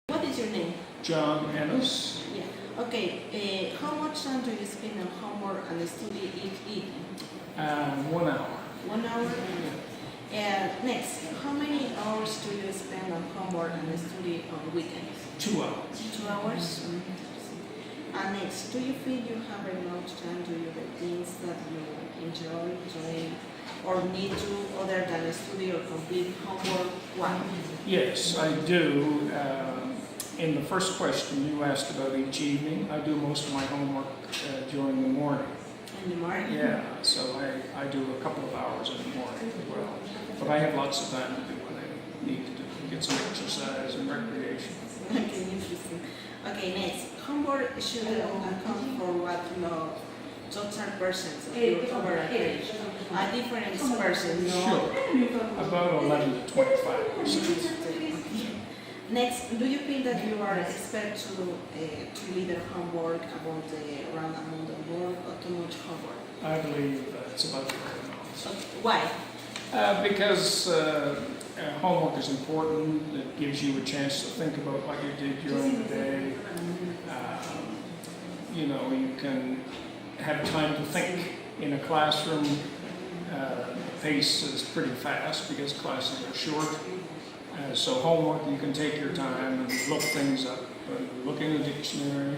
What is your name? John Ennis. Yeah. Okay. How much time do you spend on homework and study each evening? 1 hour. 1 hour. Next, how many hours do you spend on homework and study on weekends? 2 hours. 2 hours. Next, do you feel you have enough time to do the things that you enjoy doing or need to other than study or complete homework? Why? Yes, I do. In the first question you asked about each evening, I do most of my homework during the morning. In the morning? Yeah, so I do a couple of hours in the morning as well. But I have lots of time to do what I need to do, get some exercise and recreation. Okay, interesting. Okay, next. Homework should account for what total percent of your overall grade. A different person, no? Sure, about 11 to 25%. Next, do you think that you are expected to lead the homework about the round amount of work or too much homework? I believe it's about the right amount. Why? Because homework is important. It gives you a chance to think about what you did during the day. You can have time to think in a classroom. Pace is pretty fast because classes are short. So homework, you can take your time and look things up. Look in a dictionary,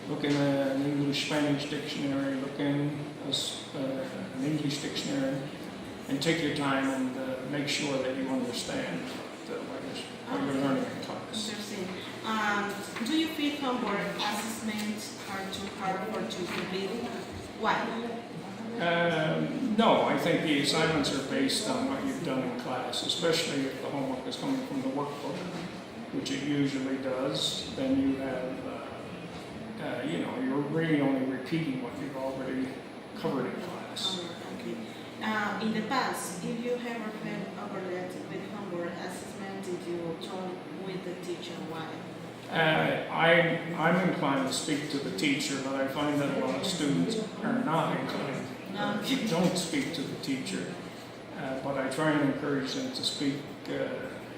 look in an English-Spanish dictionary, look in an English dictionary, and take your time and make sure that you understand what you're learning in class. Interesting. Do you feel homework assessments are too hard for you to complete? Why? No, I think the assignments are based on what you've done in class, especially if the homework is coming from the workbook, which it usually does. Then you have, you're really only repeating what you've already covered in class. Okay. In the past, if you ever felt overloaded with homework assessment, did you talk with the teacher why? I'm inclined to speak to the teacher, but I find that a lot of students are not inclined. Don't speak to the teacher, but I try and encourage them to speak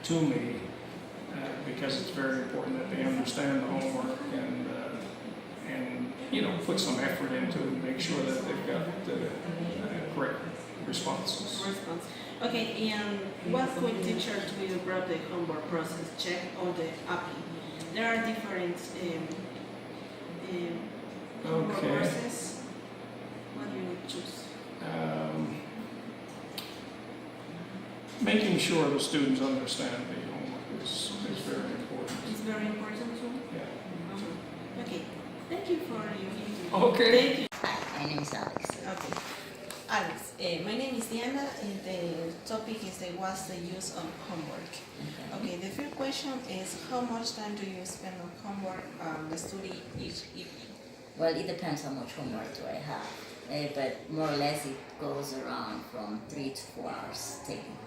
to me because it's very important that they understand the homework and put some effort into it and make sure that they've got the correct responses. Okay, and what could teacher do you about the homework process? Check or the apply? There are different homework process. What do you choose? Making sure the students understand the homework is very important. It's very important too? Yeah. Okay. Thank you for your interview. Okay. Thank you. Hi, my name is Alex. Okay. Alex, my name is Diana and the topic is what's the use of homework. Okay, the first question is how much time do you spend on homework the study each evening? Well, it depends how much homework do I have, but more or less it goes around from 3 to 4 hours taking.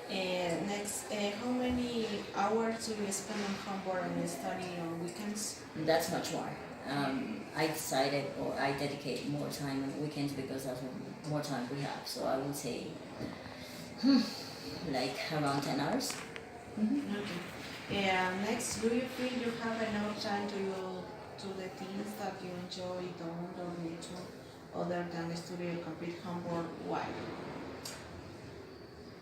Okay. Next, how many hours do you spend on homework and study on weekends? That's much more. I decided, or I dedicate more time on weekends because that's more time we have. So I would say, like around 10 hours. Okay. Next, do you feel you have enough time to the things that you enjoy, don't or need to, other than study or complete homework? Why?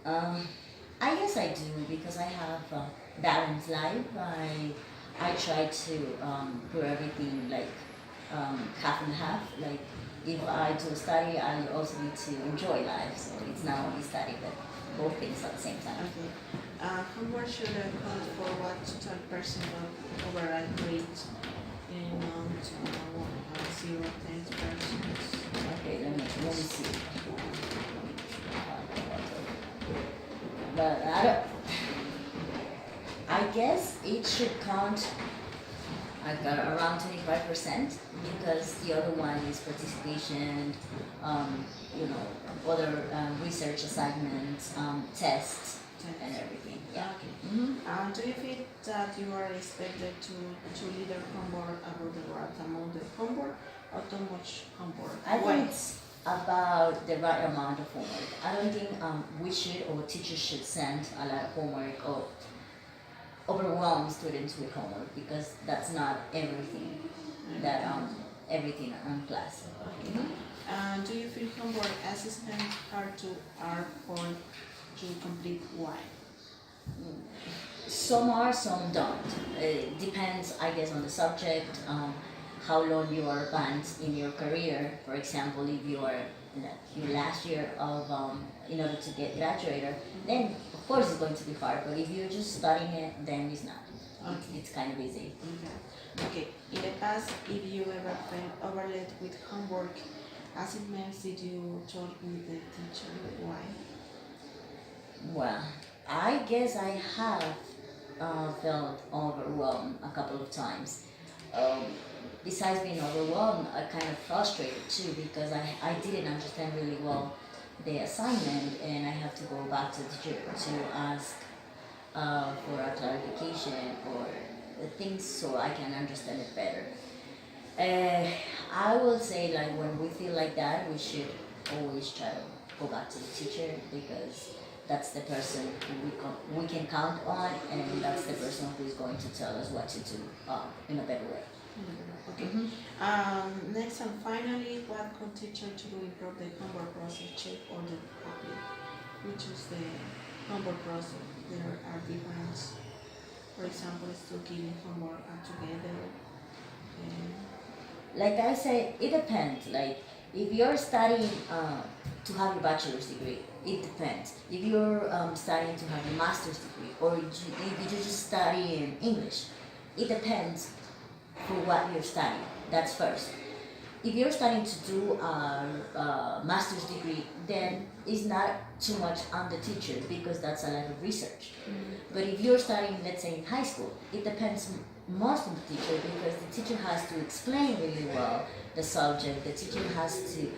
I guess I do because I have a balanced life. I try to do everything like half and half. Like if I do study, I also need to enjoy life. So it's not only study, but both things at the same time. Okay. Homework should account for what total percent of overall grade in amount of 0 to 10%. Okay, let me see. But I guess it should count around 25% because the other one is participation, other research assignments, tests, and everything. Yeah. Okay. Do you feel that you are expected to lead the homework about the right amount of homework or too much homework? I think it's about the right amount of homework. I don't think we should or teachers should send a lot of homework or overwhelm students with homework because that's not everything that everything on class. Do you feel homework assessments are for to complete? Why? Some are, some don't. It depends, I guess, on the subject, how long you are advanced in your career. For example, if you are in your last year of, in order to get graduated, then of course it's going to be hard. But if you're just studying it, then it's not. Okay. It's kind of easy. Okay. In the past, if you ever felt overloaded with homework assignments, did you talk with the teacher? Why? Well, I guess I have felt overwhelmed a couple of times. Um, Besides being overwhelmed, I kind of frustrated too because I didn't understand really well the assignment and I have to go back to the teacher to ask for a clarification or things so I can understand it better. I will say like when we feel like that, we should always try to go back to the teacher because that's the person who we can count on and that's the person who is going to tell us what to do in a better way. Okay. Next and finally, what could teacher to do improve the homework process check or the public? Which is the homework process? There are different. For example, it's to giving homework together. Like I say, it depends. Like if you're studying to have a bachelor's degree, it depends. If you're studying to have a master's degree, or if you just study in English, it depends for what you're studying. That's first. If you're studying to do a master's degree, then it's not too much on the teacher because that's a lot of research. But if you're studying, let's say in high school, it depends most on the teacher because the teacher has to explain really well the subject. The teacher has to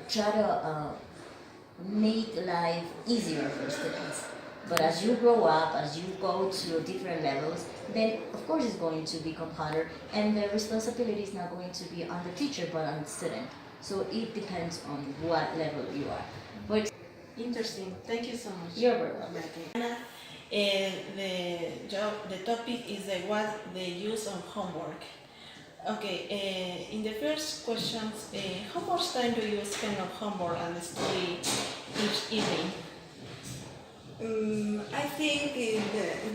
try to make life easier for students. But as you grow up, as you go to different levels, then of course it's going to become harder and the responsibility is not going to be on the teacher but on the student. So it depends on what level you are. But Interesting. Thank you so much. you're very welcome. The topic is the use of homework. Okay, in the first questions, how much time do you spend on homework and study each evening? I think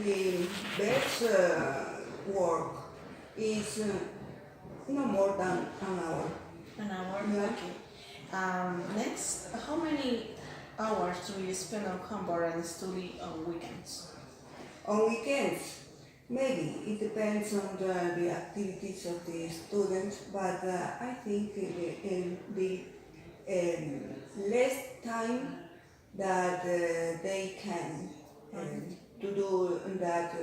the best work is no more than an hour. An hour? Yeah. Okay. Next, how many hours do you spend on homework and study on weekends? On weekends, maybe it depends on the activities of the students, but I think the less time that they can to do that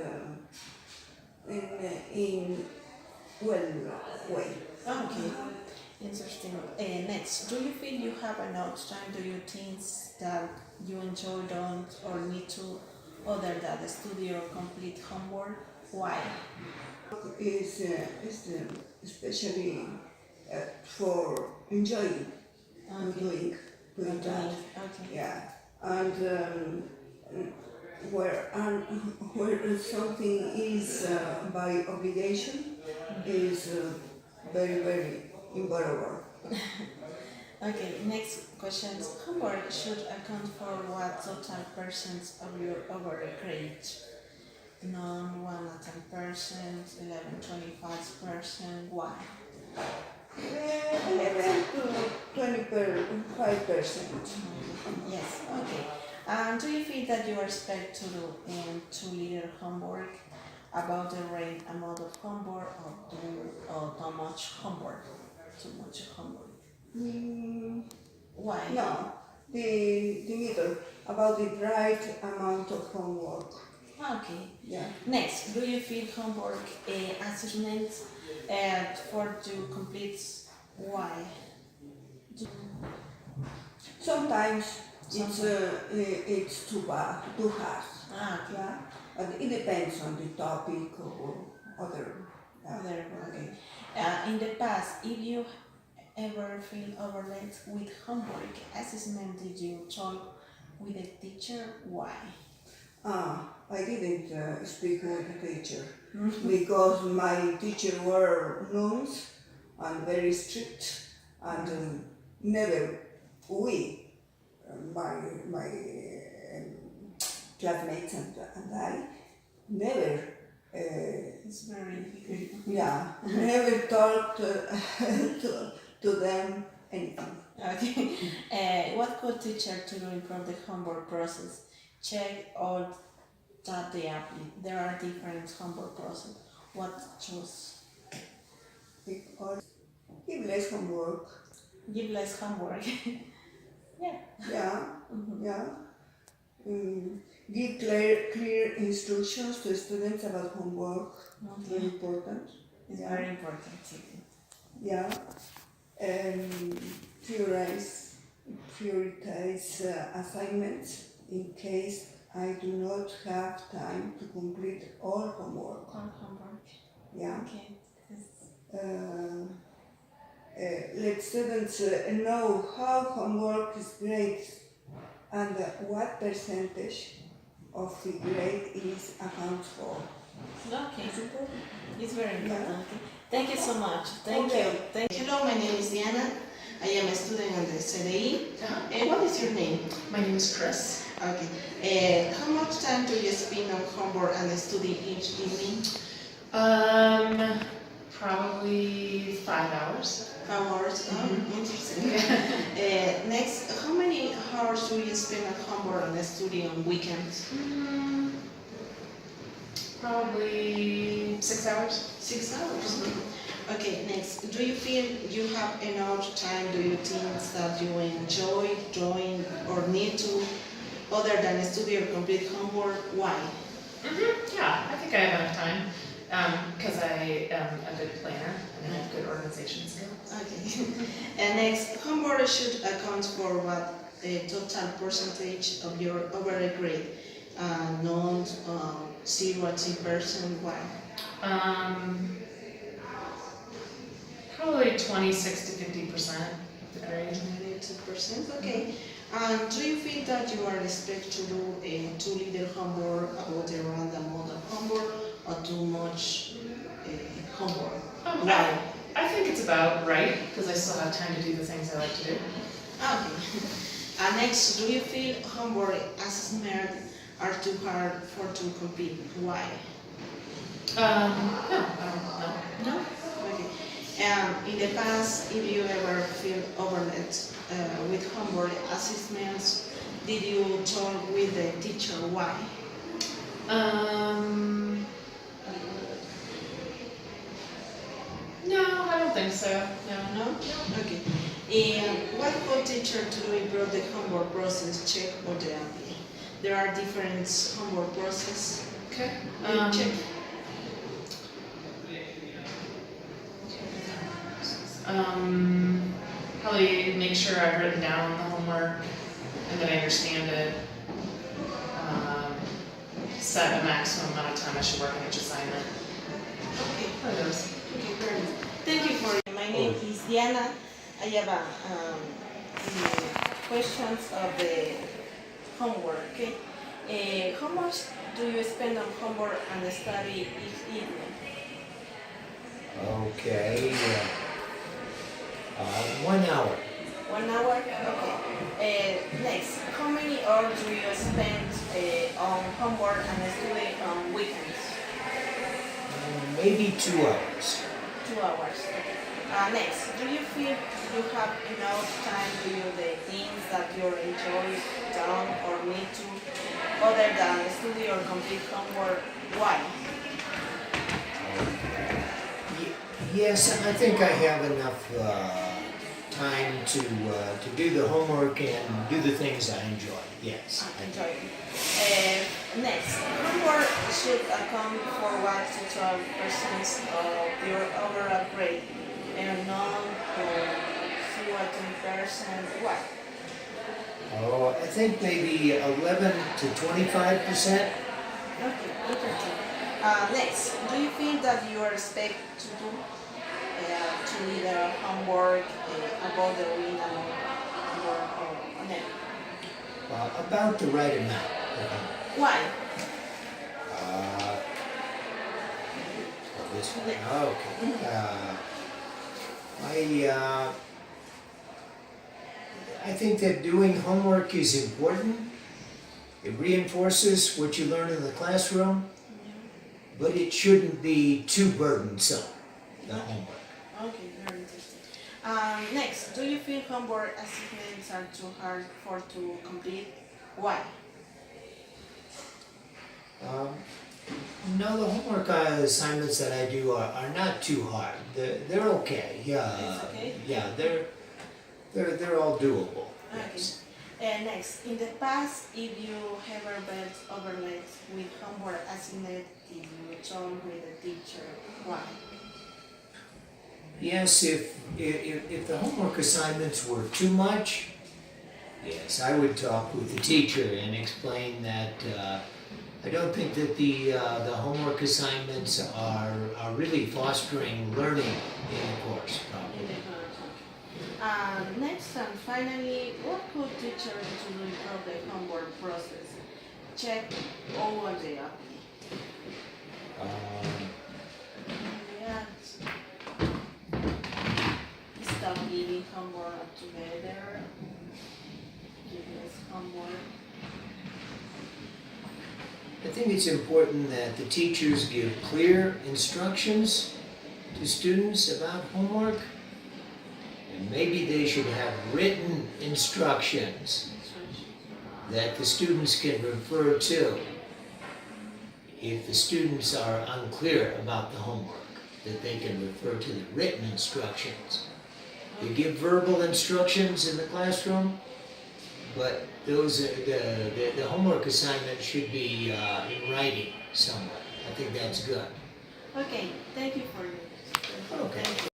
in well way. Okay, interesting. Next, do you feel you have enough time? Do you think that you enjoy don't or need to other than the study or complete homework? Why? Is especially for enjoying doing that. Okay. Yeah, and where something is by obligation is very invaluable. Okay, next questions. Homework should account for what total percent of your overall grade? None, 1 at 10%, 11, 25%. Why? 11 to 25%. Yes, okay. Do you feel that you are expected to do too little homework, about the right amount of homework, or too much homework? Too much homework. Why? No, the middle, about the right amount of homework. Okay. Yeah. Next, do you feel homework assessments for to complete? Why? Sometimes it's too bad, too hard. Okay. Yeah, but it depends on the topic or other. Other, okay. In the past, if you ever feel overloaded with homework assessment, did you talk with the teacher? Why? I didn't speak with the teacher because my teacher were nuns and very strict and never we, my classmates and I, never, It's very difficult. yeah, never talked to them anything. Okay. What could teacher to improve the homework process? Check all that they apply. There are different homework process. What choose? Because give less homework. Give less homework. Yeah. Yeah, yeah. Give clear instructions to students about homework. Very Okay. important. It's Yeah. very important. Yeah. Prioritize assignments in case I do not have time to complete all homework. All homework. Yeah. Okay. Let students know how homework is graded and what percentage of the grade is accounted for. Okay. It's important. It's very Yeah. important. Thank you so much. Thank Okay. you. Hello, my name is Diana. I am a student at the CEDEI. And what is your name? My name is Chris. Okay. How much time do you spend on homework and study each evening? Probably 5 hours. 5 hours. Oh, interesting. Next, how many hours do you spend on homework and study on weekends? Probably 6 hours. 6 hours. Okay, next, do you feel you have enough time to do things that you enjoy doing or need to, other than study or complete homework? Why? Yeah, I think I have enough time because I am a good planner and I have good organization skills. Okay. And next, homework should account for what the total percentage of your overall grade, not 0 to 2%. Why? Probably 26 to 50% of the grade. 22%. Okay. And do you feel that you are expected to do too little homework about the random amount of homework or too much homework? Why? I think it's about right because I still have time to do the things I like to do. Okay. And next, do you feel homework assessment are too hard for to complete? Why? No, I don't know. No? Okay. In the past, if you ever feel overloaded with homework assessments, did you talk with the teacher? Why? No, I don't think so. No. No? Okay. What could teacher to improve the homework process? Check or the apply? There are different homework process. Okay. Check. Probably make sure I've written down the homework and that I understand it. Set a maximum amount of time I should work on each assignment. Okay. One of those. Okay, very good. Thank you for it. My name is Diana. I have questions of the homework. Okay. How much do you spend on homework and study each evening? Okay. 1 hour. 1 hour? Okay. Next, how many hours do you spend on homework and study on weekends? Maybe 2 hours. 2 hours. Next, do you feel you have enough time to do the things that you enjoy done or need to, other than study or complete homework? Why? Yes, I think I have enough time to do the homework and do the things I enjoy. Yes. Enjoy. Next, homework should account for what total percent of your overall grade, and not for 0 to 2%. Why? Oh, I think maybe 11 to 25%. Okay, interesting. Next, do you feel that you are expected to do to lead a homework about the reading or no? About the right amount. Why? Okay. I think that doing homework is important. It reinforces what you learn in the classroom, but it shouldn't be too burdensome, the homework. Okay, very interesting. Next, do you feel homework assignments are too hard for to complete? Why? No, the homework assignments that I do are not too hard. They're okay. Yeah, It's okay? yeah, they're all doable. Yes. Okay. Next, in the past, if you ever been overlapped with homework assignment in your tone with the teacher, why? Yes, if the homework assignments were too much, yes, I would talk with the teacher and explain that I don't think that the homework assignments are really fostering learning in the course, In probably. the next and finally, what could teachers do to improve the homework process? Check all of the API. Um, Yeah. Stop giving homework together. Give us homework. I think it's important that the teachers give clear instructions to students about homework. And maybe they should have written instructions that the students can refer to if the students are unclear about the homework, that they can refer to the written instructions. They give verbal instructions in the classroom, but those the homework assignment should be in writing somewhere. I think that's good. Okay, thank you for your